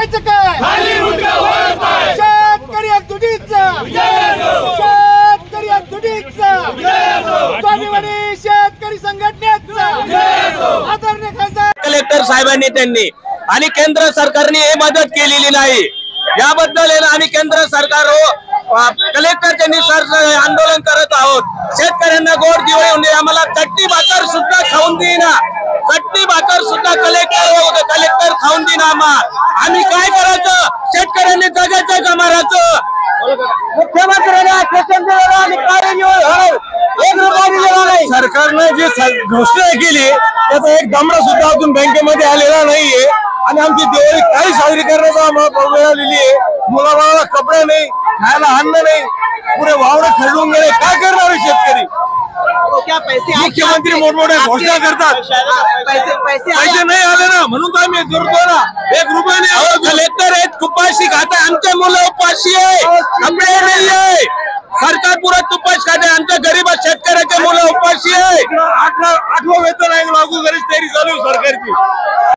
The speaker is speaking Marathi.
करायचं काय? शेतकरी एकजुटीचा, शेतकरी एकजुटीचा, स्वाभिमानी शेतकरी संघटनेचा आदरणीय खासदार कलेक्टर साहेबांनी त्यांनी आणि केंद्र सरकारने हे मदत केलेली नाही। याबद्दल आम्ही केंद्र सरकार कलेक्टरच्या निसर्ग आंदोलन करत आहोत। शेतकऱ्यांना गोड दिवाळी होऊन आम्हाला चटणी भाकर सुद्धा खाऊन देईना, चटणी भाकर सुद्धा कलेक्टर खाऊन देईना। आम्ही काय करायचं? शेतकऱ्यांनी जगायचं का मारायचं? मुख्यमंत्र्यांनी आश्वासन दिलेलं आणि सरकारने जी घोषणा केली त्याचा एक दामडा सुद्धा अजून बँकेमध्ये आलेला नाहीये आणि आमची दिवाळी काही साजरी करण्याचा आम्हाला वेळ आलेली आहे। मुलाबाळाला कपडे नाही, खायला अन्न नाही, पुरे वावडे खरडून गेले। काय करणार आहे शेतकरी? मुख्यमंत्री मोठमोठ्या घोषणा करतात, पैसे नाही आले ना म्हणून तर आम्ही करतो ना। 1 रुपया नाही। कलेक्टर आहेत उपाशी खाता, आमचे मुलं उपाशी आहे, कपडे नाही आहे। सरकार पुरा उपास खाते, आमच्या गरीब शेतकऱ्याचे मुलं उपाशी आहे। 8वा वेतन आयोग लागू करायची तयारी चालू आहे सरकारची।